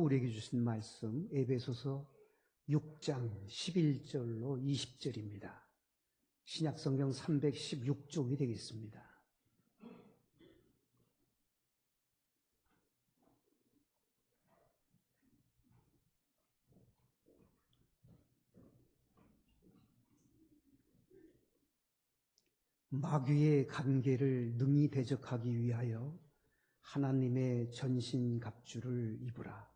우리에게 주신 말씀 에베소서 6장 11절로 20절입니다. 신약성경 316쪽이 되겠습니다. 마귀의 관계를 능히 대적하기 위하여 하나님의 전신갑주를 입으라.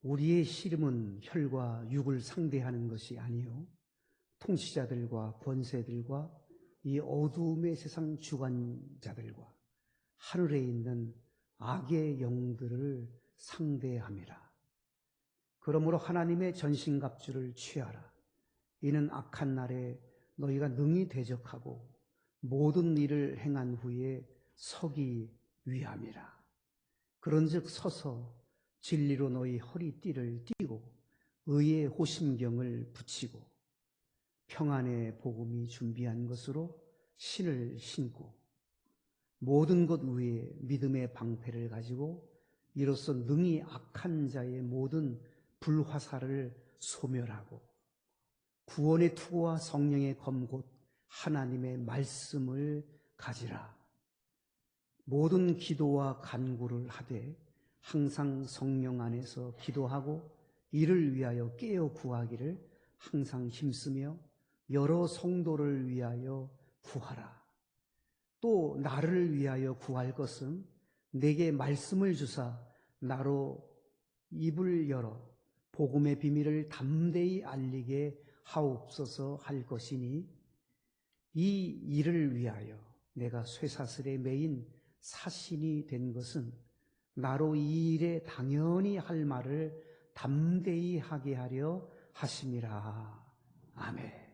우리의 씨름은 혈과 육을 상대하는 것이 아니요 통치자들과 권세들과 이 어두움의 세상 주관자들과 하늘에 있는 악의 영들을 상대함이라. 그러므로 하나님의 전신갑주를 취하라. 이는 악한 날에 너희가 능히 대적하고 모든 일을 행한 후에 서기 위함이라. 그런즉 서서 진리로 너희 허리띠를 띠고 의의 호심경을 붙이고 평안의 복음이 준비한 것으로 신을 신고 모든 것 위에 믿음의 방패를 가지고 이로써 능히 악한 자의 모든 불화살을 소멸하고 구원의 투구와 성령의 검 곧 하나님의 말씀을 가지라. 모든 기도와 간구를 하되 항상 성령 안에서 기도하고 이를 위하여 깨어 구하기를 항상 힘쓰며 여러 성도를 위하여 구하라. 또 나를 위하여 구할 것은 내게 말씀을 주사 나로 입을 열어 복음의 비밀을 담대히 알리게 하옵소서 할 것이니 이 일을 위하여 내가 쇠사슬에 매인 사신이 된 것은 나로 이 일에 당연히 할 말을 담대히 하게 하려 하심이라. 아멘.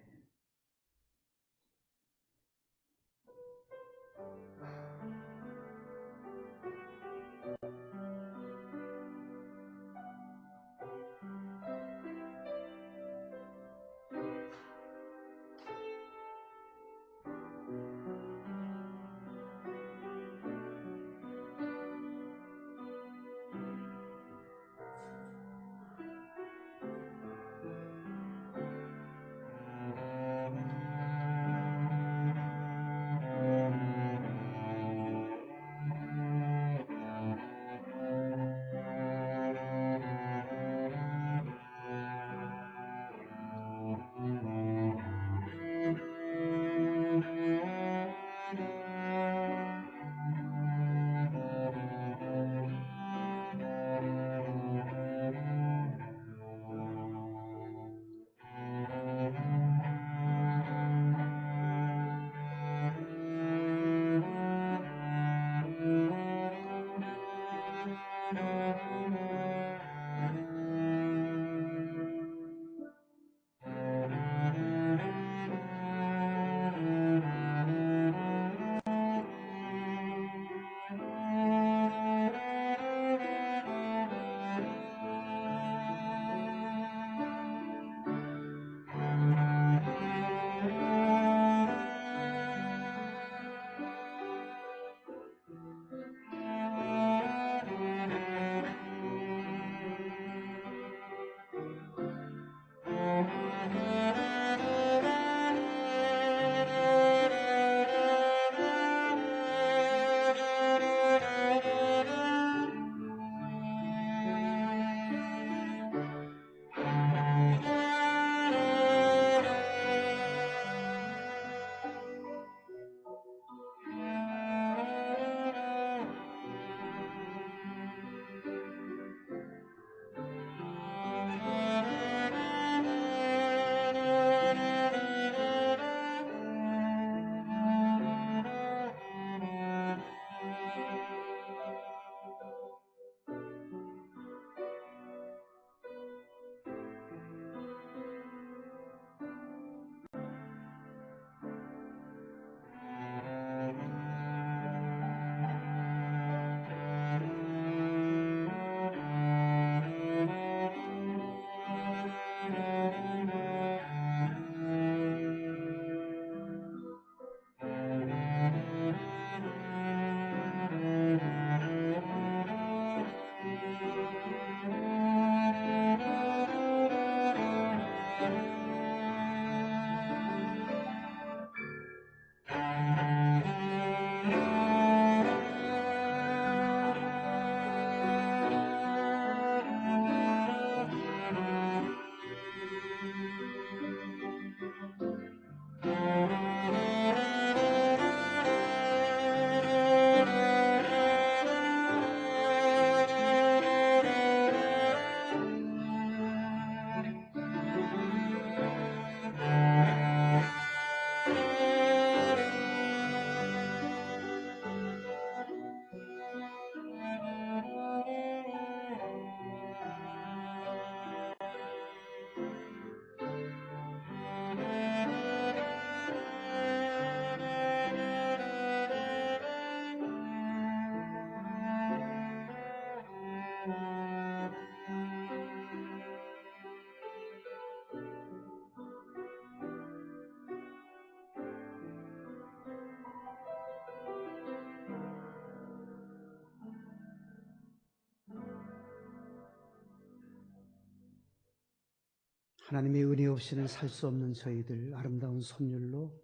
하나님의 은혜 없이는 살 수 없는 저희들 아름다운 선율로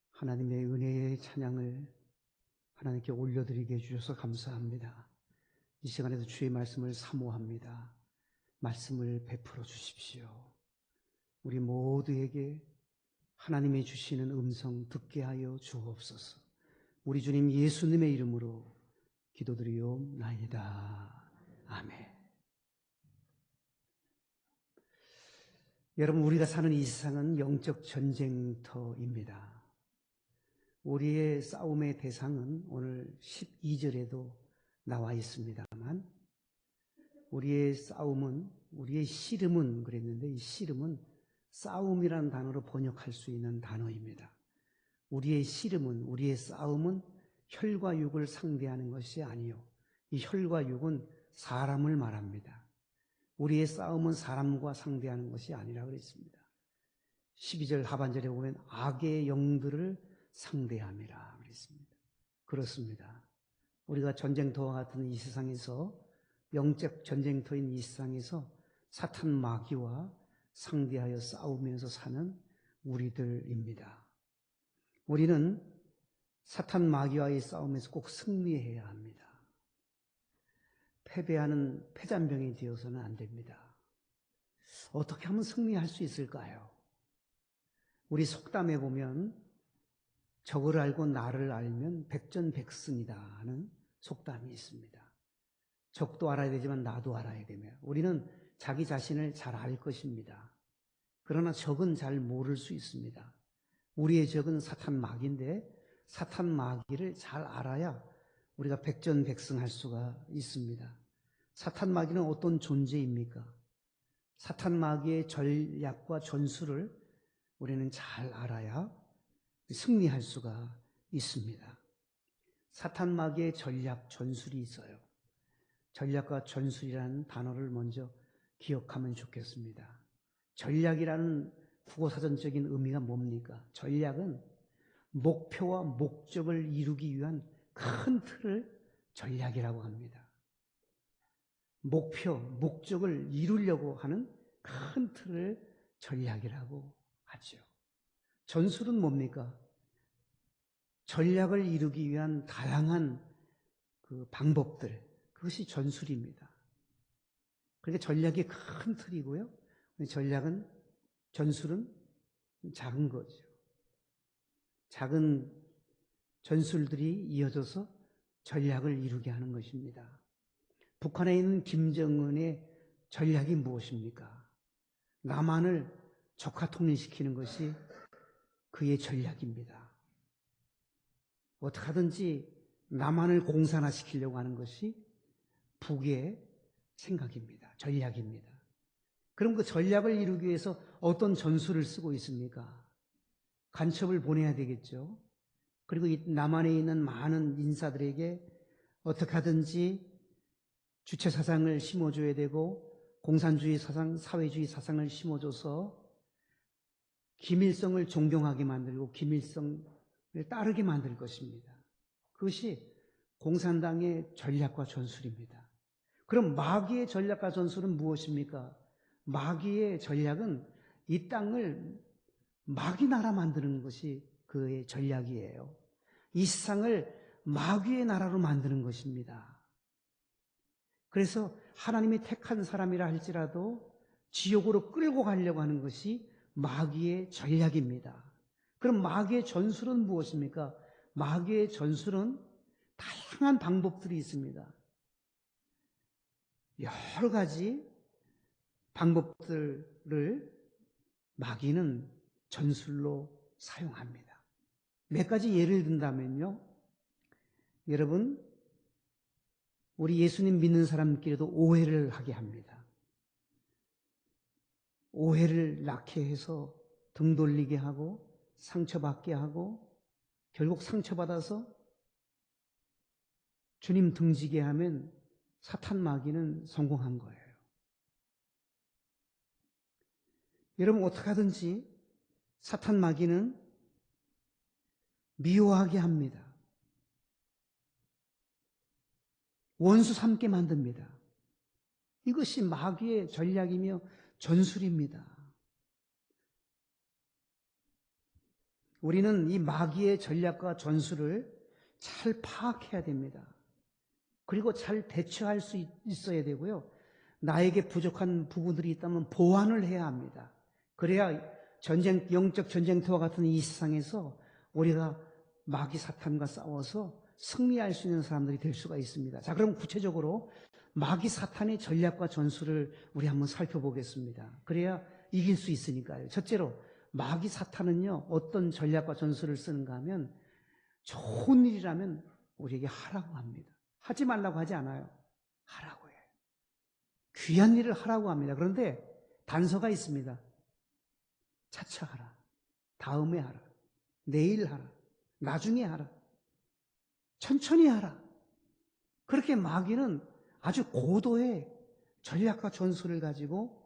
하나님의 은혜의 찬양을 하나님께 올려드리게 해주셔서 감사합니다. 이 시간에도 주의 말씀을 사모합니다. 말씀을 베풀어 주십시오. 우리 모두에게 하나님이 주시는 음성 듣게 하여 주옵소서. 우리 주님 예수님의 이름으로 기도드리옵나이다. 아멘. 여러분, 우리가 사는 이 세상은 영적 전쟁터입니다. 우리의 싸움의 대상은 오늘 12절에도 나와 있습니다만, 우리의 싸움은, 우리의 씨름은 그랬는데, 이 씨름은 싸움이라는 단어로 번역할 수 있는 단어입니다. 우리의 씨름은, 우리의 싸움은 혈과 육을 상대하는 것이 아니요, 이 혈과 육은 사람을 말합니다. 우리의 싸움은 사람과 상대하는 것이 아니라 그랬습니다. 12절 하반절에 보면 악의 영들을 상대함이라 그랬습니다. 그렇습니다. 우리가 전쟁터와 같은 이 세상에서, 영적 전쟁터인 이 세상에서 사탄 마귀와 상대하여 싸우면서 사는 우리들입니다. 우리는 사탄 마귀와의 싸움에서 꼭 승리해야 합니다. 패배하는 패잔병이 되어서는 안 됩니다. 어떻게 하면 승리할 수 있을까요? 우리 속담에 보면 적을 알고 나를 알면 백전백승이다 하는 속담이 있습니다. 적도 알아야 되지만 나도 알아야 되며, 우리는 자기 자신을 잘 알 것입니다. 그러나 적은 잘 모를 수 있습니다. 우리의 적은 사탄 마귀인데 사탄 마귀를 잘 알아야 우리가 백전백승할 수가 있습니다. 사탄 마귀는 어떤 존재입니까? 사탄 마귀의 전략과 전술을 우리는 잘 알아야 승리할 수가 있습니다. 사탄 마귀의 전략, 전술이 있어요. 전략과 전술이라는 단어를 먼저 기억하면 좋겠습니다. 전략이라는 국어사전적인 의미가 뭡니까? 전략은 목표와 목적을 이루기 위한 큰 틀을 전략이라고 합니다. 목표, 목적을 이루려고 하는 큰 틀을 전략이라고 하죠. 전술은 뭡니까? 전략을 이루기 위한 다양한 그 방법들, 그것이 전술입니다. 그러니까 전략이 큰 틀이고요. 전략은, 전술은 작은 거죠. 작은 전술들이 이어져서 전략을 이루게 하는 것입니다. 북한에 있는 김정은의 전략이 무엇입니까? 남한을 적화 통일시키는 것이 그의 전략입니다. 어떻게 하든지 남한을 공산화시키려고 하는 것이 북의 생각입니다. 전략입니다. 그럼 그 전략을 이루기 위해서 어떤 전술을 쓰고 있습니까? 간첩을 보내야 되겠죠. 그리고 이 남한에 있는 많은 인사들에게 어떻게 하든지 주체 사상을 심어줘야 되고, 공산주의 사상, 사회주의 사상을 심어줘서 김일성을 존경하게 만들고 김일성을 따르게 만들 것입니다. 그것이 공산당의 전략과 전술입니다. 그럼 마귀의 전략과 전술은 무엇입니까? 마귀의 전략은 이 땅을 마귀 나라 만드는 것이 그의 전략이에요. 이 세상을 마귀의 나라로 만드는 것입니다. 그래서 하나님이 택한 사람이라 할지라도 지옥으로 끌고 가려고 하는 것이 마귀의 전략입니다. 그럼 마귀의 전술은 무엇입니까? 마귀의 전술은 다양한 방법들이 있습니다. 여러 가지 방법들을 마귀는 전술로 사용합니다. 몇 가지 예를 든다면요. 여러분, 우리 예수님 믿는 사람끼리도 오해를 하게 합니다. 오해를 낳게 해서 등 돌리게 하고 상처받게 하고, 결국 상처받아서 주님 등지게 하면 사탄 마귀는 성공한 거예요. 여러분, 어떻게 하든지 사탄 마귀는 미워하게 합니다. 원수 삼게 만듭니다. 이것이 마귀의 전략이며 전술입니다. 우리는 이 마귀의 전략과 전술을 잘 파악해야 됩니다. 그리고 잘 대처할 수 있어야 되고요. 나에게 부족한 부분들이 있다면 보완을 해야 합니다. 그래야 영적 전쟁터와 같은 이 세상에서 우리가 마귀 사탄과 싸워서 승리할 수 있는 사람들이 될 수가 있습니다. 자, 그럼 구체적으로 마귀 사탄의 전략과 전술을 우리 한번 살펴보겠습니다. 그래야 이길 수 있으니까요. 첫째로 마귀 사탄은요, 어떤 전략과 전술을 쓰는가 하면 좋은 일이라면 우리에게 하라고 합니다. 하지 말라고 하지 않아요. 하라고 해요. 귀한 일을 하라고 합니다. 그런데 단서가 있습니다. 차차 하라. 다음에 하라. 내일 하라. 나중에 하라. 천천히 하라. 그렇게 마귀는 아주 고도의 전략과 전술을 가지고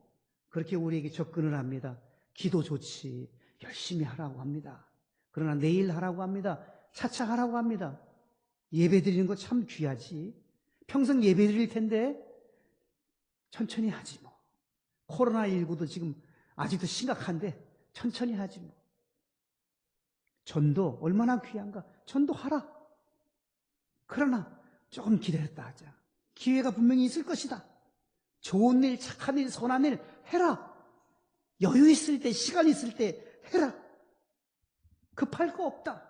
그렇게 우리에게 접근을 합니다. 기도 좋지. 열심히 하라고 합니다. 그러나 내일 하라고 합니다. 차차 하라고 합니다. 예배 드리는 거 참 귀하지. 평생 예배 드릴 텐데 천천히 하지 뭐. 코로나19도 지금 아직도 심각한데 천천히 하지 뭐. 전도 얼마나 귀한가. 전도하라. 그러나 조금 기다렸다 하자. 기회가 분명히 있을 것이다. 좋은 일, 착한 일, 선한 일 해라. 여유 있을 때, 시간 있을 때 해라. 급할 거 없다.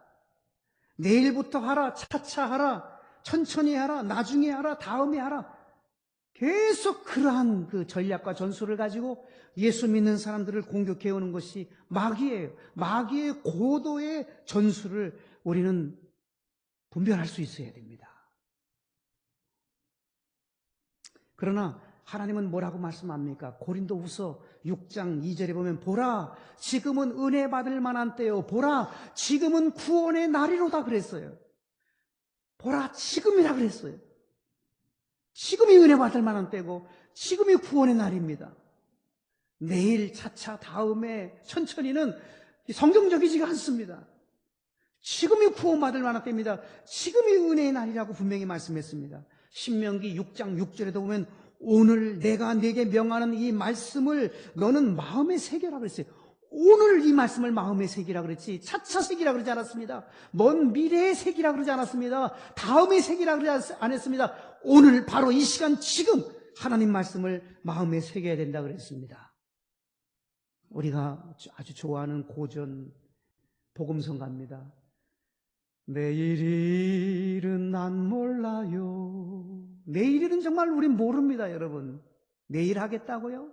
내일부터 하라, 차차 하라, 천천히 하라, 나중에 하라, 다음에 하라. 계속 그러한 그 전략과 전술을 가지고 예수 믿는 사람들을 공격해오는 것이 마귀예요. 마귀의 고도의 전술을 우리는 분별할 수 있어야 됩니다. 그러나 하나님은 뭐라고 말씀합니까? 고린도후서 6장 2절에 보면 보라 지금은 은혜 받을 만한 때요. 보라 지금은 구원의 날이로다 그랬어요. 보라 지금이라 그랬어요. 지금이 은혜 받을 만한 때고 지금이 구원의 날입니다. 내일 차차 다음에 천천히는 성경적이지가 않습니다. 지금이 구원받을 만한 때입니다. 지금이 은혜의 날이라고 분명히 말씀했습니다. 신명기 6장 6절에도 보면 오늘 내가 네게 명하는 이 말씀을 너는 마음에 새겨라 그랬어요. 오늘 이 말씀을 마음에 새기라 그랬지 차차 새기라 그러지 않았습니다. 먼 미래에 새기라 그러지 않았습니다. 다음에 새기라 그러지 않았습니다. 오늘 바로 이 시간 지금 하나님 말씀을 마음에 새겨야 된다 그랬습니다. 우리가 아주 좋아하는 고전 복음성가입니다. 내일 일은 난 몰라요. 내일 일은 정말 우린 모릅니다, 여러분. 내일 하겠다고요?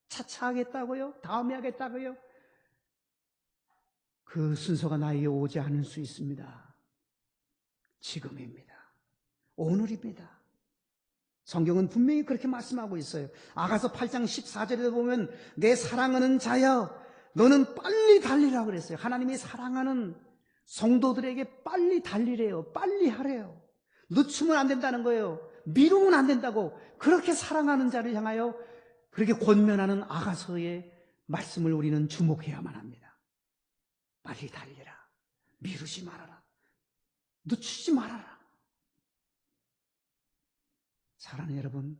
차차 하겠다고요? 다음에 하겠다고요? 그 순서가 나에게 오지 않을 수 있습니다. 지금입니다. 오늘입니다. 성경은 분명히 그렇게 말씀하고 있어요. 아가서 8장 14절에 보면 내 사랑하는 자여 너는 빨리 달리라 그랬어요. 하나님이 사랑하는 성도들에게 빨리 달리래요. 빨리 하래요. 늦추면 안 된다는 거예요. 미루면 안 된다고. 그렇게 사랑하는 자를 향하여 그렇게 권면하는 아가서의 말씀을 우리는 주목해야만 합니다. 빨리 달리라. 미루지 말아라. 늦추지 말아라. 사랑하는 여러분,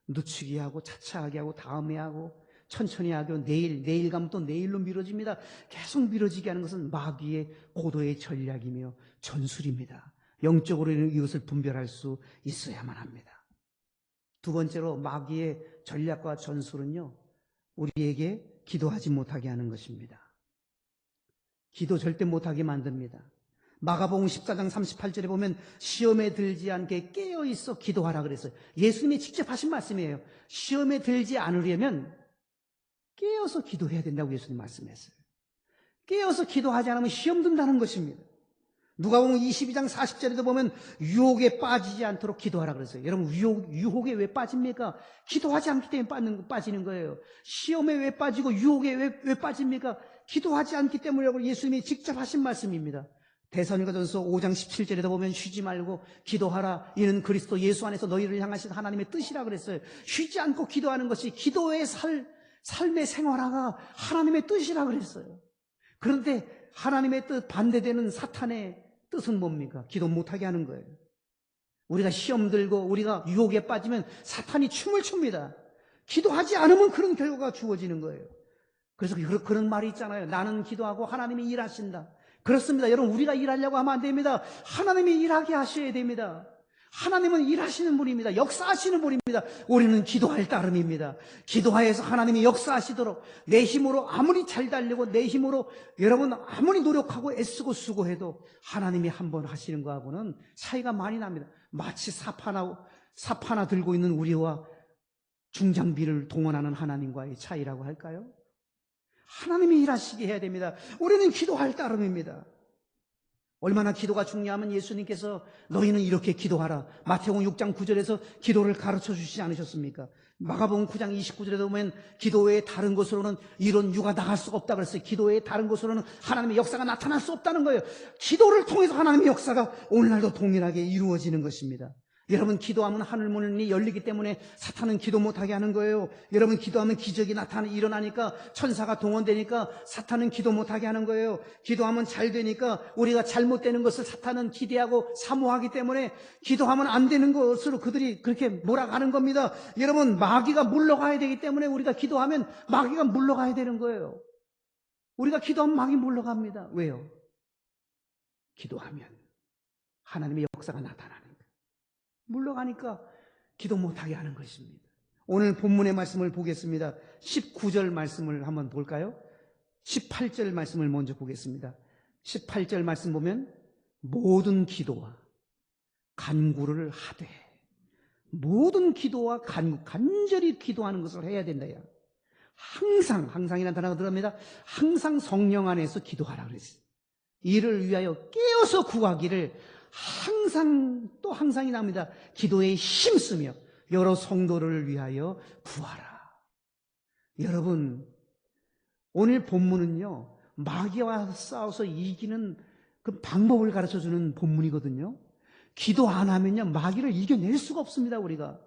늦추기 하고 차차하게 하고 다음에 하고 천천히 하고 내일 가면 또 내일로 미뤄집니다. 계속 미뤄지게 하는 것은 마귀의 고도의 전략이며 전술입니다. 영적으로는 이것을 분별할 수 있어야만 합니다. 두 번째로 마귀의 전략과 전술은요, 우리에게 기도하지 못하게 하는 것입니다. 기도 절대 못하게 만듭니다. 마가복음 14장 38절에 보면 시험에 들지 않게 깨어있어 기도하라 그랬어요. 예수님이 직접 하신 말씀이에요. 시험에 들지 않으려면 깨어서 기도해야 된다고 예수님 말씀했어요. 깨어서 기도하지 않으면 시험 든다는 것입니다. 누가복음 22장 40절에도 보면 유혹에 빠지지 않도록 기도하라 그랬어요. 여러분 유혹에 왜 빠집니까? 기도하지 않기 때문에 빠지는 거예요. 시험에 왜 빠지고 유혹에 왜 빠집니까? 기도하지 않기 때문이라고 예수님이 직접 하신 말씀입니다. 데살로니가전서 5장 17절에도 보면 쉬지 말고 기도하라. 이는 그리스도 예수 안에서 너희를 향하신 하나님의 뜻이라 그랬어요. 쉬지 않고 기도하는 것이 기도의 삶의 생활화가 하나님의 뜻이라 그랬어요. 그런데 하나님의 뜻 반대되는 사탄의 뜻은 뭡니까? 기도 못하게 하는 거예요. 우리가 시험 들고 우리가 유혹에 빠지면 사탄이 춤을 춥니다. 기도하지 않으면 그런 결과가 주어지는 거예요. 그래서 그런 말이 있잖아요. 나는 기도하고 하나님이 일하신다. 그렇습니다. 여러분, 우리가 일하려고 하면 안 됩니다. 하나님이 일하게 하셔야 됩니다. 하나님은 일하시는 분입니다. 역사하시는 분입니다. 우리는 기도할 따름입니다. 기도하여서 하나님이 역사하시도록 내 힘으로 아무리 잘 달리고 내 힘으로 여러분 아무리 노력하고 애쓰고 수고해도 하나님이 한번 하시는 거하고는 차이가 많이 납니다. 마치 삽 하나 들고 있는 우리와 중장비를 동원하는 하나님과의 차이라고 할까요? 하나님이 일하시게 해야 됩니다. 우리는 기도할 따름입니다. 얼마나 기도가 중요하면 예수님께서 너희는 이렇게 기도하라. 마태복음 6장 9절에서 기도를 가르쳐 주시지 않으셨습니까? 마가복음 9장 29절에 보면 기도 외에 다른 곳으로는 이런 유가 나갈 수가 없다 그랬어요. 기도 외에 다른 곳으로는 하나님의 역사가 나타날 수 없다는 거예요. 기도를 통해서 하나님의 역사가 오늘날도 동일하게 이루어지는 것입니다. 여러분, 기도하면 하늘문이 열리기 때문에 사탄은 기도 못하게 하는 거예요. 여러분, 기도하면 기적이 일어나니까 천사가 동원되니까 사탄은 기도 못하게 하는 거예요. 기도하면 잘 되니까 우리가 잘못되는 것을 사탄은 기대하고 사모하기 때문에 기도하면 안 되는 것으로 그들이 그렇게 몰아가는 겁니다. 여러분, 마귀가 물러가야 되기 때문에 우리가 기도하면 마귀가 물러가야 되는 거예요. 우리가 기도하면 마귀 물러갑니다. 왜요? 기도하면 하나님의 역사가 나타나는 거예요. 물러가니까 기도 못하게 하는 것입니다. 오늘 본문의 말씀을 보겠습니다. 19절 말씀을 한번 볼까요? 18절 말씀을 먼저 보겠습니다. 18절 말씀 보면 모든 기도와 간구를 하되, 모든 기도와 간절히 기도하는 것을 해야 된다요. 항상이라는 단어가 들어갑니다. 항상 성령 안에서 기도하라 그랬어요. 이를 위하여 깨어서 구하기를 항상이 납니다. 기도에 힘쓰며 여러 성도를 위하여 구하라. 여러분, 오늘 본문은요, 마귀와 싸워서 이기는 그 방법을 가르쳐주는 본문이거든요. 기도 안 하면요, 마귀를 이겨낼 수가 없습니다, 우리가.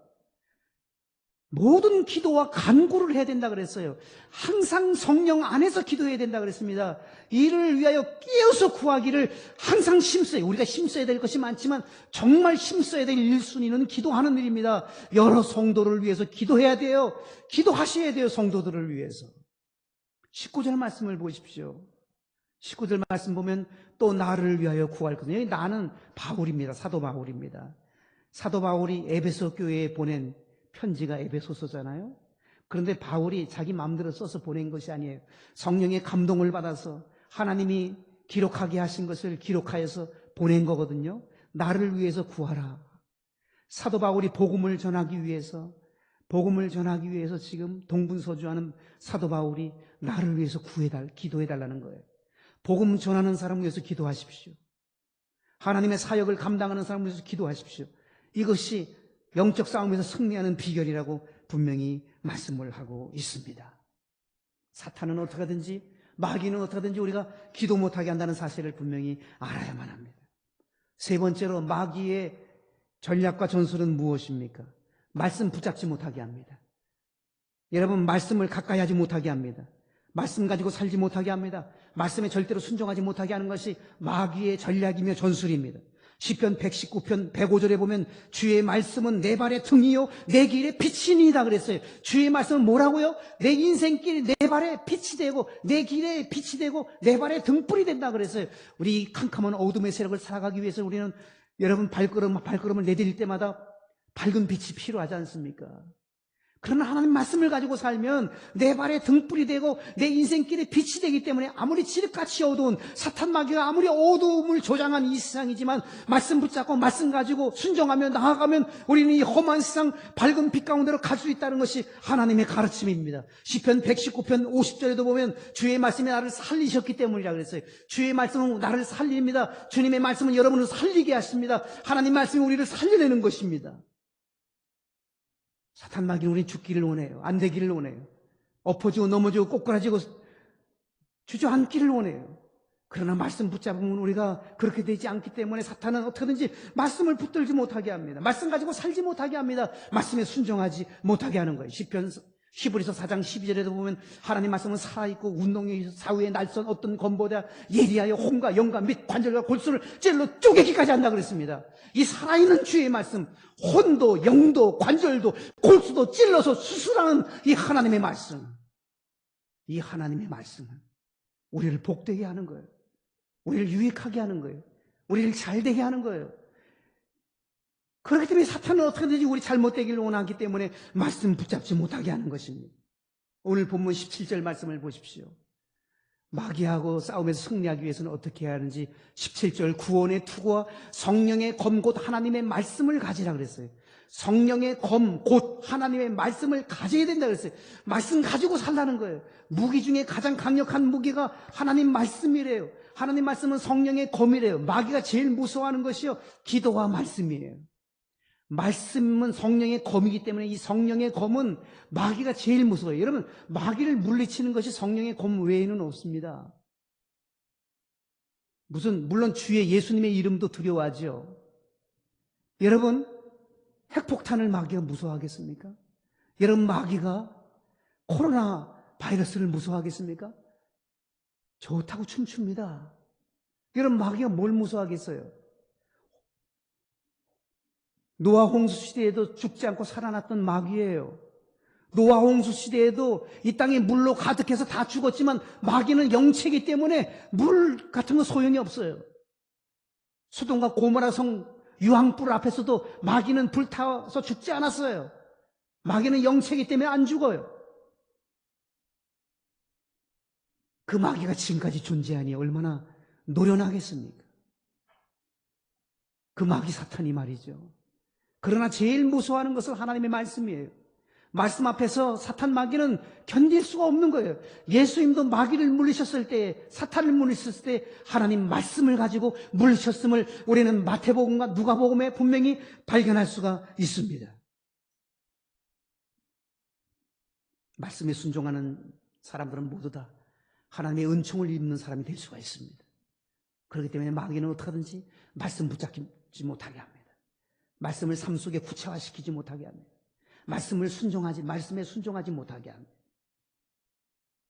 모든 기도와 간구를 해야 된다 그랬어요. 항상 성령 안에서 기도해야 된다 그랬습니다. 이를 위하여 깨어서 구하기를 항상 힘써요. 우리가 힘써야 될 것이 많지만 정말 힘써야 될 1순위는 기도하는 일입니다. 여러 성도를 위해서 기도해야 돼요. 기도하셔야 돼요, 성도들을 위해서. 19절 말씀을 보십시오. 19절 말씀 보면 또 나를 위하여 구할 거든요. 나는 바울입니다. 사도 바울입니다. 사도 바울이 에베소 교회에 보낸 편지가 에베소서잖아요. 그런데 바울이 자기 마음대로 써서 보낸 것이 아니에요. 성령의 감동을 받아서 하나님이 기록하게 하신 것을 기록하여서 보낸 거거든요. 나를 위해서 구하라. 사도 바울이 복음을 전하기 위해서 지금 동분서주하는 사도 바울이 나를 위해서 기도해달라는 거예요. 복음 전하는 사람을 위해서 기도하십시오. 하나님의 사역을 감당하는 사람을 위해서 기도하십시오. 이것이 영적 싸움에서 승리하는 비결이라고 분명히 말씀을 하고 있습니다. 사탄은 어떻게든지, 마귀는 어떻게든지 우리가 기도 못하게 한다는 사실을 분명히 알아야만 합니다. 세 번째로, 마귀의 전략과 전술은 무엇입니까? 말씀 붙잡지 못하게 합니다. 여러분, 말씀을 가까이 하지 못하게 합니다. 말씀 가지고 살지 못하게 합니다. 말씀에 절대로 순종하지 못하게 하는 것이 마귀의 전략이며 전술입니다. 시편 119편 105절에 보면 주의 말씀은 내 발의 등이요 내 길의 빛이니이다 그랬어요. 주의 말씀은 뭐라고요? 내 인생길, 내 발의 빛이 되고 내 길의 빛이 되고 내 발의 등불이 된다 그랬어요. 우리 캄캄한 어둠의 세력을 살아가기 위해서 우리는 여러분 발걸음을 내디딜 때마다 밝은 빛이 필요하지 않습니까? 그러나 하나님 말씀을 가지고 살면 내 발에 등불이 되고 내 인생길에 빛이 되기 때문에 아무리 지륵같이 어두운 사탄 마귀가 아무리 어두움을 조장한 이 세상이지만 말씀 붙잡고 말씀 가지고 순종하며 나아가면 우리는 이 험한 세상 밝은 빛 가운데로 갈 수 있다는 것이 하나님의 가르침입니다. 시편 119편 50절에도 보면 주의 말씀이 나를 살리셨기 때문이라 그랬어요. 주의 말씀은 나를 살립니다. 주님의 말씀은 여러분을 살리게 하십니다. 하나님 말씀이 우리를 살려내는 것입니다. 사탄 마귀는 우리 죽기를 원해요. 안 되기를 원해요. 엎어지고 넘어지고 꼬꾸라지고 주저앉기를 원해요. 그러나 말씀 붙잡으면 우리가 그렇게 되지 않기 때문에 사탄은 어떻게든지 말씀을 붙들지 못하게 합니다. 말씀 가지고 살지 못하게 합니다. 말씀에 순종하지 못하게 하는 거예요. 히브리서 4장 12절에도 보면 하나님 말씀은 살아있고 운동이 사후에 날선 어떤 검보다 예리하여 혼과 영과 및 관절과 골수를 찔러 쪼개기까지 한다 그랬습니다. 이 살아있는 주의 말씀, 혼도 영도 관절도 골수도 찔러서 수술하는 이 하나님의 말씀, 이 하나님의 말씀은 우리를 복되게 하는 거예요. 우리를 유익하게 하는 거예요. 우리를 잘되게 하는 거예요. 그렇기 때문에 사탄은 어떻게든지 우리 잘못되기를 원하기 때문에 말씀 붙잡지 못하게 하는 것입니다. 오늘 본문 17절 말씀을 보십시오. 마귀하고 싸움에서 승리하기 위해서는 어떻게 해야 하는지 17절 구원의 투구와 성령의 검 곧 하나님의 말씀을 가지라 그랬어요. 성령의 검 곧 하나님의 말씀을 가져야 된다 그랬어요. 말씀 가지고 살라는 거예요. 무기 중에 가장 강력한 무기가 하나님 말씀이래요. 하나님 말씀은 성령의 검이래요. 마귀가 제일 무서워하는 것이요, 기도와 말씀이에요. 말씀은 성령의 검이기 때문에 이 성령의 검은 마귀가 제일 무서워요. 여러분, 마귀를 물리치는 것이 성령의 검 외에는 없습니다. 물론 주의 예수님의 이름도 두려워하죠. 여러분, 핵폭탄을 마귀가 무서워하겠습니까? 여러분, 마귀가 코로나 바이러스를 무서워하겠습니까? 좋다고 춤춥니다. 여러분, 마귀가 뭘 무서워하겠어요? 노아 홍수 시대에도 죽지 않고 살아났던 마귀예요. 노아 홍수 시대에도 이 땅이 물로 가득해서 다 죽었지만 마귀는 영체이기 때문에 물 같은 건 소용이 없어요. 소돔과 고모라 성 유황불 앞에서도 마귀는 불타서 죽지 않았어요. 마귀는 영체이기 때문에 안 죽어요. 그 마귀가 지금까지 존재하니 얼마나 노련하겠습니까? 그 마귀 사탄이 말이죠. 그러나 제일 무서워하는 것은 하나님의 말씀이에요. 말씀 앞에서 사탄 마귀는 견딜 수가 없는 거예요. 예수님도 마귀를 물리셨을 때, 사탄을 물리셨을 때 하나님 말씀을 가지고 물리셨음을 우리는 마태복음과 누가복음에 분명히 발견할 수가 있습니다. 말씀에 순종하는 사람들은 모두 다 하나님의 은총을 입는 사람이 될 수가 있습니다. 그렇기 때문에 마귀는 어떻게든지 말씀 붙잡지 못하게 합니다. 말씀을 삶 속에 구체화시키지 못하게 합니다. 말씀에 순종하지 못하게 합니다.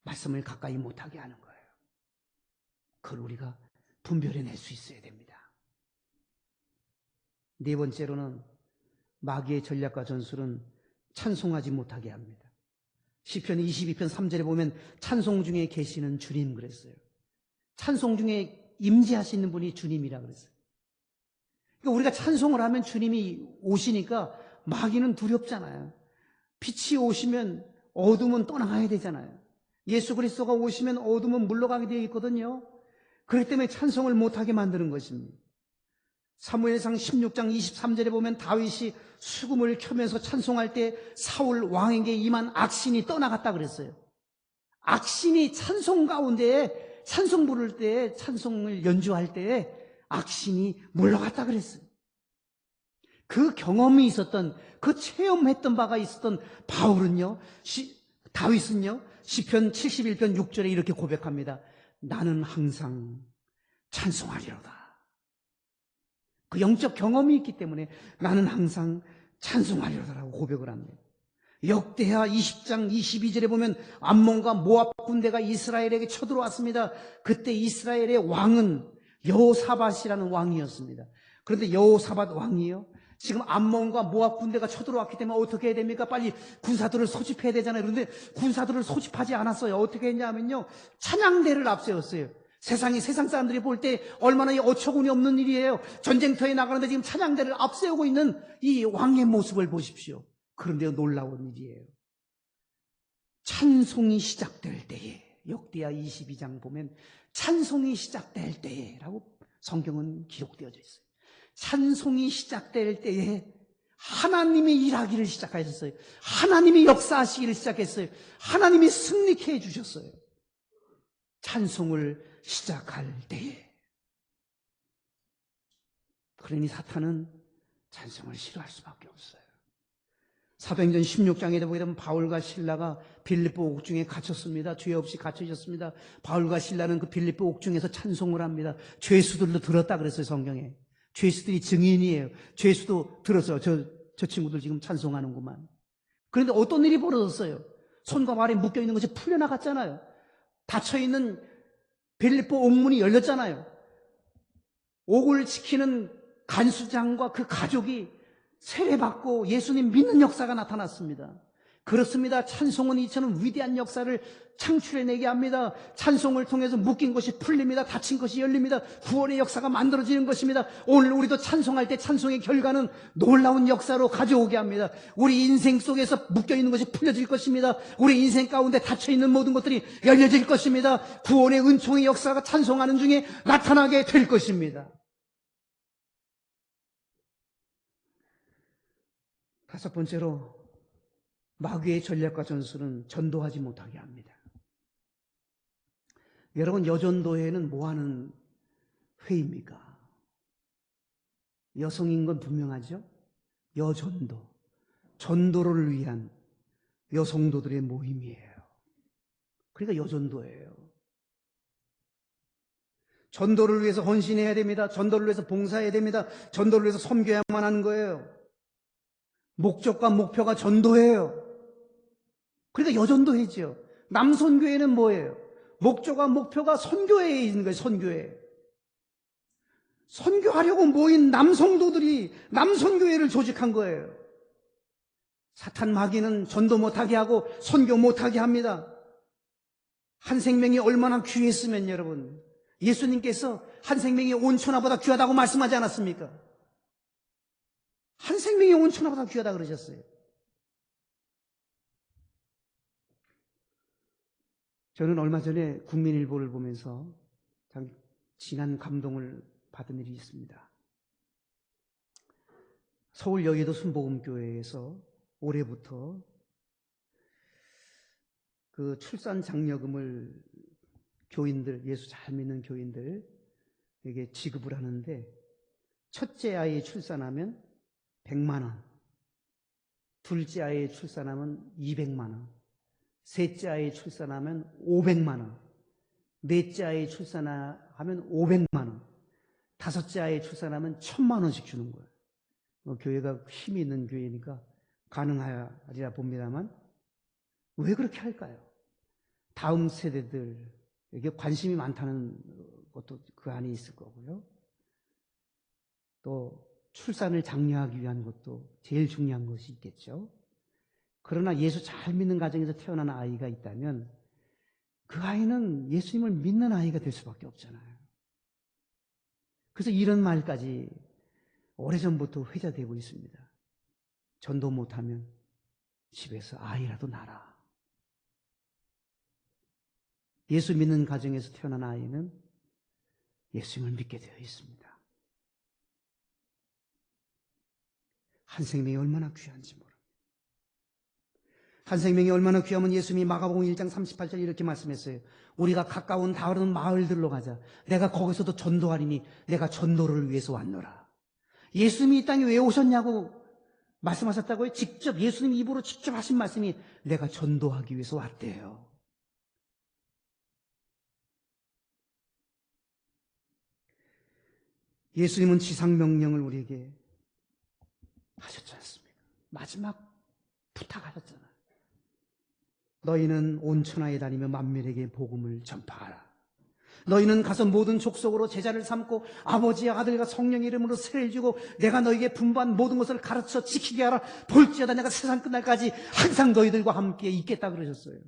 말씀을 가까이 못하게 하는 거예요. 그걸 우리가 분별해낼 수 있어야 됩니다. 네 번째로는 마귀의 전략과 전술은 찬송하지 못하게 합니다. 시편 22편 3절에 보면 찬송 중에 계시는 주님 그랬어요. 찬송 중에 임재하시는 분이 주님이라 그랬어요. 그러니까 우리가 찬송을 하면 주님이 오시니까 마귀는 두렵잖아요. 빛이 오시면 어둠은 떠나가야 되잖아요. 예수 그리스도가 오시면 어둠은 물러가게 되어 있거든요. 그렇기 때문에 찬송을 못하게 만드는 것입니다. 사무엘상 16장 23절에 보면 다윗이 수금을 켜면서 찬송할 때 사울 왕에게 임한 악신이 떠나갔다 그랬어요. 악신이 찬송 가운데 찬송 부를 때, 찬송을 연주할 때 악신이 물러갔다 그랬어요. 그 경험이 있었던, 그 체험했던 바가 있었던 바울은요, 다윗은요, 시편 71편 6절에 이렇게 고백합니다. 나는 항상 찬송하리로다. 그 영적 경험이 있기 때문에 나는 항상 찬송하리로다라고 고백을 합니다. 역대하 20장 22절에 보면 암몬과 모압 군대가 이스라엘에게 쳐들어왔습니다. 그때 이스라엘의 왕은 여호사밧이라는 왕이었습니다. 그런데 여호사밧 왕이요, 지금 암몬과 모압 군대가 쳐들어왔기 때문에 어떻게 해야 됩니까? 빨리 군사들을 소집해야 되잖아요. 그런데 군사들을 소집하지 않았어요. 어떻게 했냐면요, 찬양대를 앞세웠어요. 세상 사람들이 볼 때 얼마나 어처구니 없는 일이에요. 전쟁터에 나가는데 지금 찬양대를 앞세우고 있는 이 왕의 모습을 보십시오. 그런데 놀라운 일이에요. 찬송이 시작될 때에, 역대하 22장 보면 찬송이 시작될 때라고 성경은 기록되어져 있어요. 찬송이 시작될 때에 하나님이 일하기를 시작하셨어요. 하나님이 역사하시기를 시작했어요. 하나님이 승리케 해주셨어요. 찬송을 시작할 때에. 그러니 사탄은 찬송을 싫어할 수밖에 없어요. 사도행전 16장에도 보게 되면 바울과 실라가 빌립보 옥중에 갇혔습니다. 죄 없이 갇혀졌습니다. 바울과 실라는 그 빌립보 옥중에서 찬송을 합니다. 죄수들도 들었다 그랬어요, 성경에. 죄수들이 증인이에요. 죄수도 들었어요. 저 친구들 지금 찬송하는구만. 그런데 어떤 일이 벌어졌어요? 손과 발에 묶여있는 것이 풀려나갔잖아요. 닫혀있는 빌립보 옥문이 열렸잖아요. 옥을 지키는 간수장과 그 가족이 세례받고 예수님 믿는 역사가 나타났습니다. 그렇습니다. 찬송은 이처럼 위대한 역사를 창출해내게 합니다. 찬송을 통해서 묶인 것이 풀립니다. 닫힌 것이 열립니다. 구원의 역사가 만들어지는 것입니다. 오늘 우리도 찬송할 때 찬송의 결과는 놀라운 역사로 가져오게 합니다. 우리 인생 속에서 묶여있는 것이 풀려질 것입니다. 우리 인생 가운데 닫혀있는 모든 것들이 열려질 것입니다. 구원의 은총의 역사가 찬송하는 중에 나타나게 될 것입니다. 다섯 번째로, 마귀의 전략과 전술은 전도하지 못하게 합니다. 여러분, 여전도회는 뭐하는 회의입니까? 여성인 건 분명하죠? 여전도, 전도를 위한 여성도들의 모임이에요. 그러니까 여전도예요. 전도를 위해서 헌신해야 됩니다. 전도를 위해서 봉사해야 됩니다. 전도를 위해서 섬겨야만 하는 거예요. 목적과 목표가 전도예요. 그러니까 여전도회죠. 남선교회는 뭐예요? 목적과 목표가 선교회에 있는 거예요. 선교회. 선교하려고 모인 남성도들이 남선교회를 조직한 거예요. 사탄 마귀는 전도 못하게 하고 선교 못하게 합니다. 한 생명이 얼마나 귀했으면 여러분, 예수님께서 한 생명이 온 천하보다 귀하다고 말씀하지 않았습니까? 한 생명이 온 천하보다 귀하다 그러셨어요. 저는 얼마 전에 국민일보를 보면서 참 진한 감동을 받은 일이 있습니다. 서울 여의도 순복음교회에서 올해부터 그 출산 장려금을 교인들, 예수 잘 믿는 교인들에게 지급을 하는데, 첫째 아이 출산하면 100만 원, 둘째 아이 출산하면 200만 원, 셋째 아이 출산하면 500만 원, 넷째 아이 출산하면 500만 원, 다섯째 아이 출산하면 1000만 원씩 주는 거예요. 교회가 힘이 있는 교회니까 가능하리라 봅니다만, 왜 그렇게 할까요? 다음 세대들에게 관심이 많다는 것도 그 안에 있을 거고요. 또 출산을 장려하기 위한 것도 제일 중요한 것이 있겠죠. 그러나 예수 잘 믿는 가정에서 태어난 아이가 있다면 그 아이는 예수님을 믿는 아이가 될 수밖에 없잖아요. 그래서 이런 말까지 오래전부터 회자되고 있습니다. 전도 못하면 집에서 아이라도 낳아라. 예수 믿는 가정에서 태어난 아이는 예수님을 믿게 되어 있습니다. 한 생명이 얼마나 귀한지 모릅니다. 한 생명이 얼마나 귀하면 예수님이 마가복음 1장 38절 이렇게 말씀했어요. 우리가 가까운 다른 마을들로 가자. 내가 거기서도 전도하리니 내가 전도를 위해서 왔노라. 예수님이 이 땅에 왜 오셨냐고 말씀하셨다고요? 직접 예수님 입으로 직접 하신 말씀이 내가 전도하기 위해서 왔대요. 예수님은 지상명령을 우리에게 하셨지 않습니까? 마지막 부탁하셨잖아요. 너희는 온 천하에 다니며 만민에게 복음을 전파하라. 너희는 가서 모든 족속으로 제자를 삼고 아버지와 아들과 성령의 이름으로 세례를 주고 내가 너희에게 분부한 모든 것을 가르쳐 지키게 하라. 볼지어다 내가 세상 끝날까지 항상 너희들과 함께 있겠다 그러셨어요.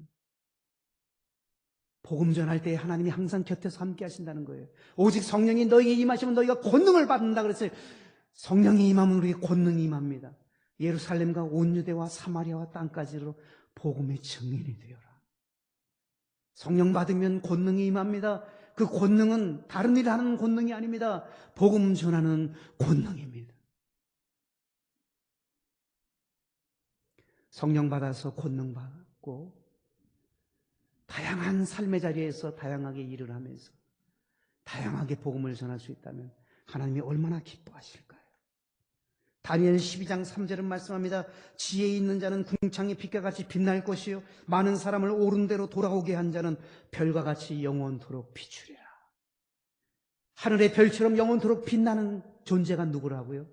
복음 전할 때 하나님이 항상 곁에서 함께 하신다는 거예요. 오직 성령이 너희에게 임하시면 너희가 권능을 받는다 그랬어요. 성령이 임하면 우리에게 권능이 임합니다. 예루살렘과 온 유대와 사마리아와 땅까지로 복음의 증인이 되어라. 성령 받으면 권능이 임합니다. 그 권능은 다른 일을 하는 권능이 아닙니다. 복음 전하는 권능입니다. 성령 받아서 권능 받고 다양한 삶의 자리에서 다양하게 일을 하면서 다양하게 복음을 전할 수 있다면 하나님이 얼마나 기뻐하실까요? 다니엘 12장 3절은 말씀합니다. 지혜 있는 자는 궁창의 빛과 같이 빛날 것이요 많은 사람을 옳은 대로 돌아오게 한 자는 별과 같이 영원토록 비추리라. 하늘의 별처럼 영원토록 빛나는 존재가 누구라고요?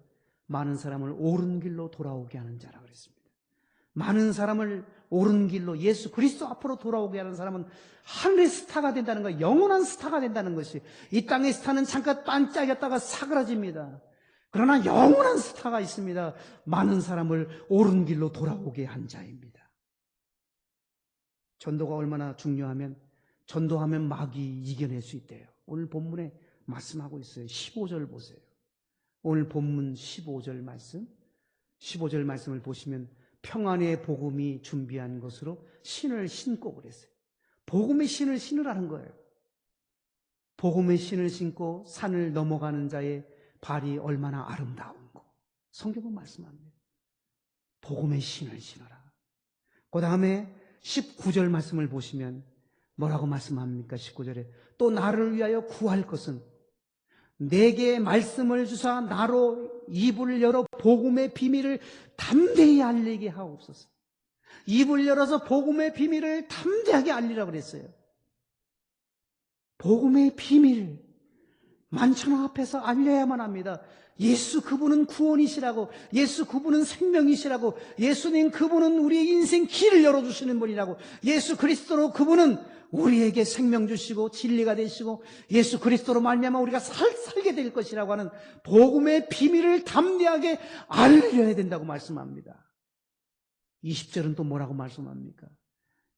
많은 사람을 옳은 길로 돌아오게 하는 자라고 그랬습니다. 많은 사람을 옳은 길로 예수 그리스도 앞으로 돌아오게 하는 사람은 하늘의 스타가 된다는 거예요. 영원한 스타가 된다는 것이. 이 땅의 스타는 잠깐 반짝였다가 사그라집니다. 그러나 영원한 스타가 있습니다. 많은 사람을 옳은 길로 돌아오게 한 자입니다. 전도가 얼마나 중요하면 전도하면 마귀 이겨낼 수 있대요. 오늘 본문에 말씀하고 있어요. 15절 보세요. 오늘 본문 15절 말씀. 15절 말씀을 보시면 평안의 복음이 준비한 것으로 신을 신고 그랬어요. 복음의 신을 신으라는 거예요. 복음의 신을 신고 산을 넘어가는 자의 발이 얼마나 아름다운고 성경은 말씀합니다. 복음의 신을 신어라. 그 다음에 19절 말씀을 보시면 뭐라고 말씀합니까? 19절에 또 나를 위하여 구할 것은 내게 말씀을 주사 나로 입을 열어 복음의 비밀을 담대히 알리게 하옵소서. 입을 열어서 복음의 비밀을 담대하게 알리라고 그랬어요. 복음의 비밀 만천하 앞에서 알려야만 합니다. 예수 그분은 구원이시라고, 예수 그분은 생명이시라고, 예수님 그분은 우리의 인생 길을 열어주시는 분이라고, 예수 그리스도로 그분은 우리에게 생명 주시고 진리가 되시고 예수 그리스도로 말미암아 우리가 살게 될 것이라고 하는 복음의 비밀을 담대하게 알려야 된다고 말씀합니다. 20절은 또 뭐라고 말씀합니까?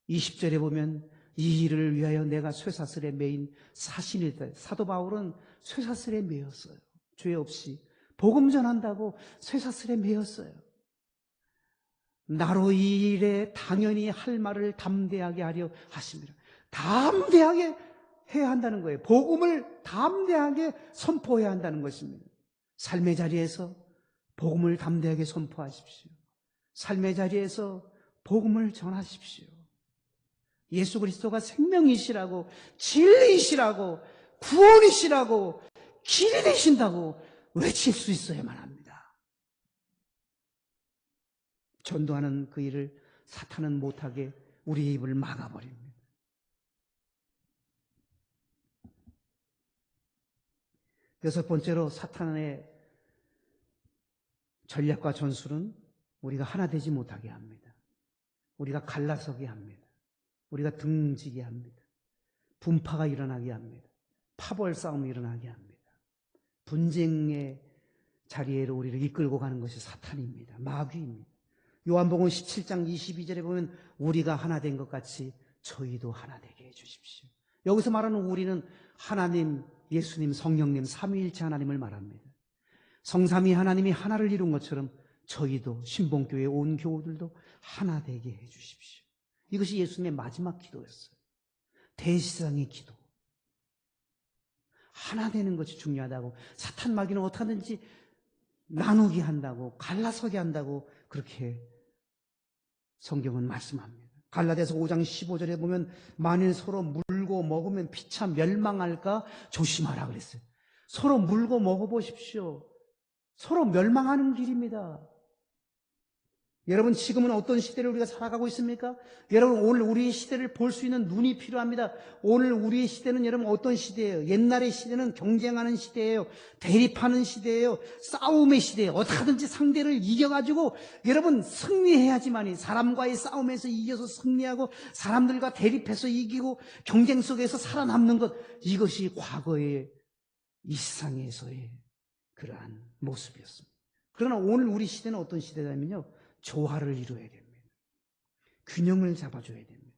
20절에 보면 이 일을 위하여 내가 쇠사슬에 매인 사신이다. 사도 바울은 쇠사슬에 매였어요. 죄 없이 복음 전한다고 쇠사슬에 매였어요. 나로 이 일에 당연히 할 말을 담대하게 하려 하십니다. 담대하게 해야 한다는 거예요. 복음을 담대하게 선포해야 한다는 것입니다. 삶의 자리에서 복음을 담대하게 선포하십시오. 삶의 자리에서 복음을 전하십시오. 예수 그리스도가 생명이시라고, 진리이시라고, 구원이시라고, 길이 되신다고 외칠 수 있어야만 합니다. 전도하는 그 일을 사탄은 못하게 우리의 입을 막아버립니다. 여섯 번째로 사탄의 전략과 전술은 우리가 하나 되지 못하게 합니다. 우리가 갈라서게 합니다. 우리가 등지게 합니다. 분파가 일어나게 합니다. 파벌 싸움이 일어나게 합니다. 분쟁의 자리에로 우리를 이끌고 가는 것이 사탄입니다. 마귀입니다. 요한복음 17장 22절에 보면 우리가 하나 된 것 같이 저희도 하나 되게 해주십시오. 여기서 말하는 우리는 하나님, 예수님, 성령님, 삼위일체 하나님을 말합니다. 성삼위 하나님이 하나를 이룬 것처럼 저희도 신봉교회 온 교우들도 하나 되게 해주십시오. 이것이 예수님의 마지막 기도였어요. 대시상의 기도. 하나 되는 것이 중요하다고. 사탄 마귀는 어떻게든지 나누게 한다고, 갈라서게 한다고 그렇게 성경은 말씀합니다. 갈라디아서 5장 15절에 보면 만일 서로 물고 먹으면 피차 멸망할까 조심하라 그랬어요. 서로 물고 먹어보십시오. 서로 멸망하는 길입니다. 여러분 지금은 어떤 시대를 우리가 살아가고 있습니까? 여러분 오늘 우리의 시대를 볼 수 있는 눈이 필요합니다. 오늘 우리의 시대는 여러분 어떤 시대예요? 옛날의 시대는 경쟁하는 시대예요. 대립하는 시대예요. 싸움의 시대예요. 어떻게든지 상대를 이겨가지고 여러분 승리해야지만이 사람과의 싸움에서 이겨서 승리하고 사람들과 대립해서 이기고 경쟁 속에서 살아남는 것, 이것이 과거의 이 세상에서의 그러한 모습이었습니다. 그러나 오늘 우리 시대는 어떤 시대냐면요, 조화를 이루어야 됩니다. 균형을 잡아줘야 됩니다.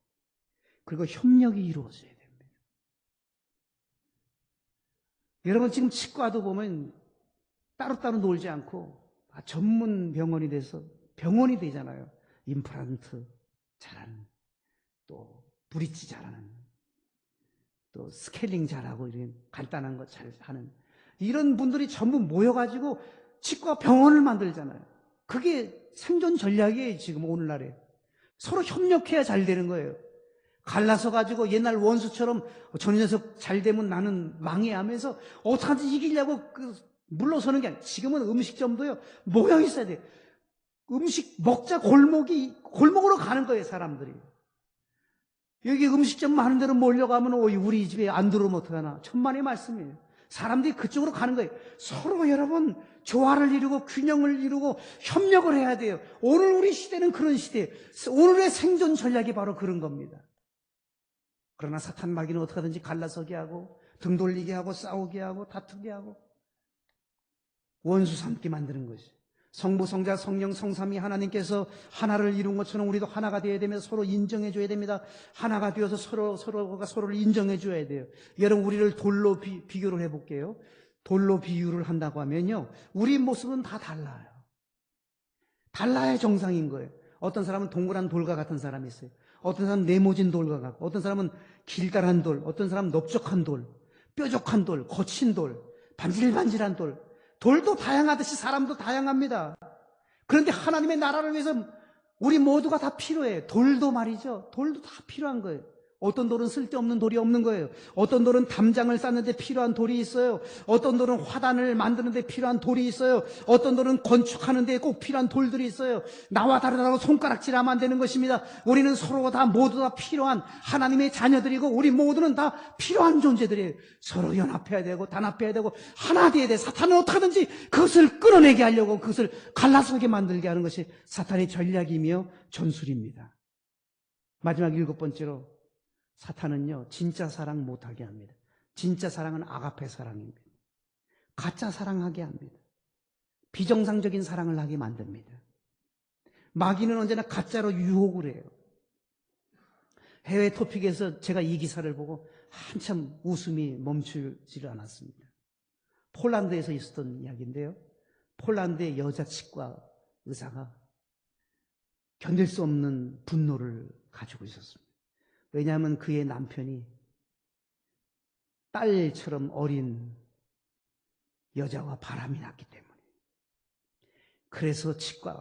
그리고 협력이 이루어져야 됩니다. 여러분 지금 치과도 보면 따로따로 놀지 않고 전문 병원이 돼서 병원이 되잖아요. 임플란트 잘하는, 또 브릿지 잘하는, 또 스케일링 잘하고 이런 간단한 거 잘하는 이런 분들이 전부 모여가지고 치과 병원을 만들잖아요. 그게 생존 전략이에요. 지금 오늘날에 서로 협력해야 잘 되는 거예요. 갈라서 가지고 옛날 원수처럼 저 녀석 잘 되면 나는 망해 하면서 어떻게든지 이기려고 물러서는 게 아니에요. 지금은 음식점도요 모여 있어야 돼요. 음식 먹자 골목으로 가는 거예요. 사람들이 여기 음식점 많은 데로 몰려가면 우리 집에 안 들어오면 어떡하나, 천만의 말씀이에요. 사람들이 그쪽으로 가는 거예요. 서로 여러분 조화를 이루고 균형을 이루고 협력을 해야 돼요. 오늘 우리 시대는 그런 시대예요. 오늘의 생존 전략이 바로 그런 겁니다. 그러나 사탄 마귀는 어떻게든지 갈라서게 하고 등 돌리게 하고 싸우게 하고 다투게 하고 원수 삼게 만드는 것이. 성부, 성자, 성령, 성삼위 하나님께서 하나를 이룬 것처럼 우리도 하나가 되어야 되면 서로 인정해 줘야 됩니다. 하나가 되어서 서로가 서로를 인정해 줘야 돼요. 여러분, 우리를 돌로 비교를 해볼게요. 돌로 비유를 한다고 하면요, 우리 모습은 다 달라요. 달라야 정상인 거예요. 어떤 사람은 동그란 돌과 같은 사람이 있어요. 어떤 사람은 네모진 돌과 같고, 어떤 사람은 길다란 돌, 어떤 사람은 넓적한 돌, 뾰족한 돌, 거친 돌, 반질반질한 돌. 돌도 다양하듯이 사람도 다양합니다. 그런데 하나님의 나라를 위해서 우리 모두가 다 필요해요. 돌도 말이죠. 돌도 다 필요한 거예요. 어떤 돌은 쓸데없는 돌이 없는 거예요. 어떤 돌은 담장을 쌓는데 필요한 돌이 있어요. 어떤 돌은 화단을 만드는데 필요한 돌이 있어요. 어떤 돌은 건축하는데 꼭 필요한 돌들이 있어요. 나와 다르다고 손가락질하면 안 되는 것입니다. 우리는 서로 다 모두 다 필요한 하나님의 자녀들이고, 우리 모두는 다 필요한 존재들이에요. 서로 연합해야 되고 단합해야 되고 하나 되어야 돼. 사탄은 어떻게든지 그것을 끊어내게 하려고, 그것을 갈라서게 만들게 하는 것이 사탄의 전략이며 전술입니다. 마지막 7번째로, 사탄은요, 진짜 사랑 못하게 합니다. 진짜 사랑은 아가페 사랑입니다. 가짜 사랑하게 합니다. 비정상적인 사랑을 하게 만듭니다. 마귀는 언제나 가짜로 유혹을 해요. 해외 토픽에서 제가 이 기사를 보고 한참 웃음이 멈추지를 않았습니다. 폴란드에서 있었던 이야기인데요. 폴란드의 여자 치과 의사가 견딜 수 없는 분노를 가지고 있었습니다. 왜냐하면 그의 남편이 딸처럼 어린 여자와 바람이 났기 때문에. 그래서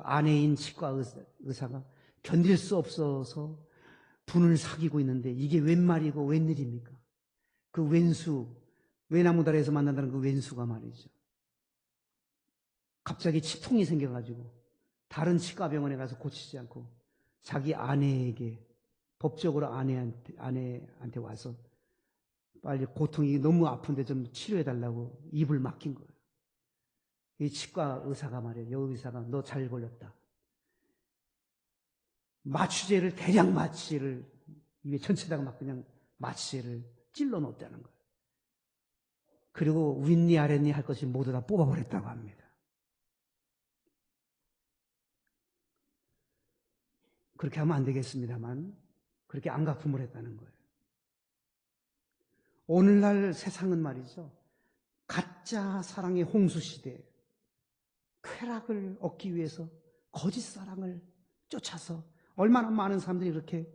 아내인 치과 의사가 견딜 수 없어서 분을 사귀고 있는데, 이게 웬 말이고 웬일입니까? 그 왼수, 외나무다리에서 만난다는 그 왼수가 말이죠. 갑자기 치통이 생겨가지고 다른 치과병원에 가서 고치지 않고 자기 아내에게, 법적으로 아내한테 와서 빨리 고통이 너무 아픈데 좀 치료해달라고 입을 막힌 거예요. 이 치과 의사가 말이에요. 여 의사가, 너 잘 걸렸다. 대량 마취제를 입에 전체다가 막 그냥 마취제를 찔러 놓았다는 거예요. 그리고 윗니 아랫니 할 것이 모두 다 뽑아버렸다고 합니다. 그렇게 하면 안 되겠습니다만 그렇게 안가품을 했다는 거예요. 오늘날 세상은 말이죠, 가짜 사랑의 홍수시대에 쾌락을 얻기 위해서 거짓 사랑을 쫓아서 얼마나 많은 사람들이 이렇게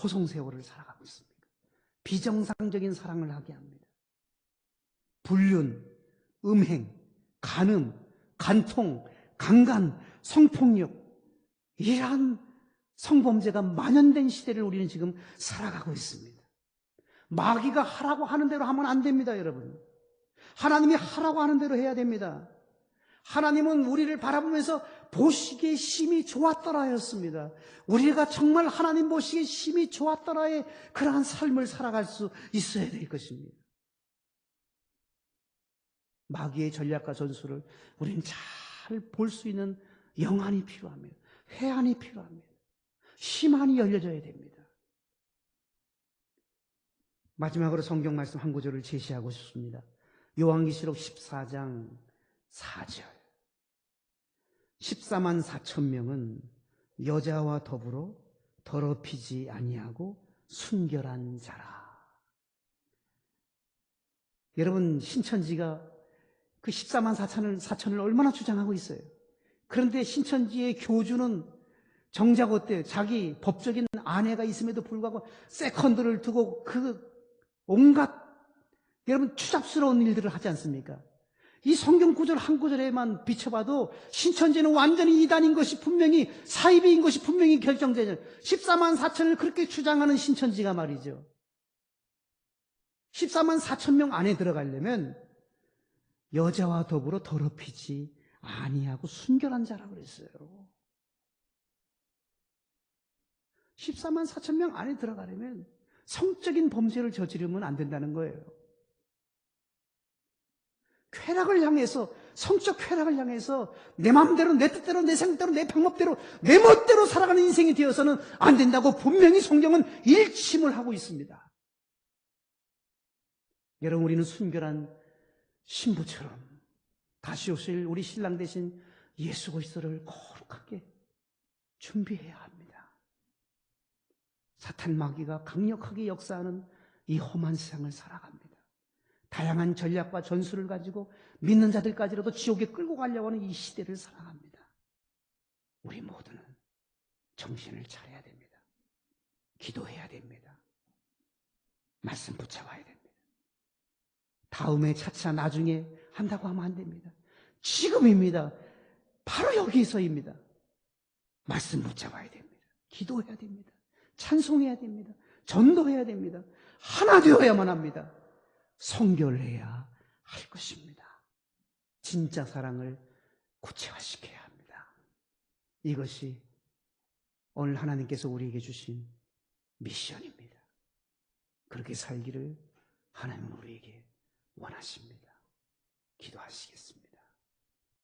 허송세월을 살아가고 있습니까? 비정상적인 사랑을 하게 합니다. 불륜, 음행, 간음, 간통, 강간, 성폭력, 이러한 성범죄가 만연된 시대를 우리는 지금 살아가고 있습니다. 마귀가 하라고 하는 대로 하면 안 됩니다, 여러분. 하나님이 하라고 하는 대로 해야 됩니다. 하나님은 우리를 바라보면서 보시기에 심히 좋았더라 하였습니다. 우리가 정말 하나님 보시기에 심히 좋았더라의 그러한 삶을 살아갈 수 있어야 될 것입니다. 마귀의 전략과 전술을 우리는 잘 볼 수 있는 영안이 필요합니다. 회안이 필요합니다. 심한이 열려져야 됩니다. 마지막으로 성경 말씀 한 구절을 제시하고 싶습니다. 요한계시록 14장 4절. 14만 4천 명은 여자와 더불어 더럽히지 아니하고 순결한 자라. 여러분, 신천지가 그 14만 4천을 얼마나 주장하고 있어요. 그런데 신천지의 교주는 정작 어때요? 자기 법적인 아내가 있음에도 불구하고 세컨드를 두고 그 온갖 여러분 추잡스러운 일들을 하지 않습니까? 이 성경 구절 한 구절에만 비춰봐도 신천지는 완전히 이단인 것이 분명히, 사이비인 것이 분명히 결정되죠. 14만 4천을 그렇게 주장하는 신천지가 말이죠, 14만 4천 명 안에 들어가려면 여자와 더불어 더럽히지 아니하고 순결한 자라고 그랬어요. 14만 4천 명 안에 들어가려면 성적인 범죄를 저지르면 안 된다는 거예요. 쾌락을 향해서, 성적 쾌락을 향해서 내 마음대로, 내 뜻대로, 내 생각대로, 내 방법대로, 내 멋대로 살아가는 인생이 되어서는 안 된다고 분명히 성경은 일침을 하고 있습니다. 여러분, 우리는 순결한 신부처럼 다시 오실 우리 신랑 대신 예수 그리스도를 거룩하게 준비해야 합니다. 사탄 마귀가 강력하게 역사하는 이 험한 세상을 살아갑니다. 다양한 전략과 전술을 가지고 믿는 자들까지라도 지옥에 끌고 가려고 하는 이 시대를 살아갑니다. 우리 모두는 정신을 차려야 됩니다. 기도해야 됩니다. 말씀 붙잡아야 됩니다. 다음에 차차 나중에 한다고 하면 안 됩니다. 지금입니다. 바로 여기서입니다. 말씀 붙잡아야 됩니다. 기도해야 됩니다. 찬송해야 됩니다. 전도해야 됩니다. 하나 되어야만 합니다. 성결해야 할 것입니다. 진짜 사랑을 구체화시켜야 합니다. 이것이 오늘 하나님께서 우리에게 주신 미션입니다. 그렇게 살기를 하나님은 우리에게 원하십니다. 기도하시겠습니다.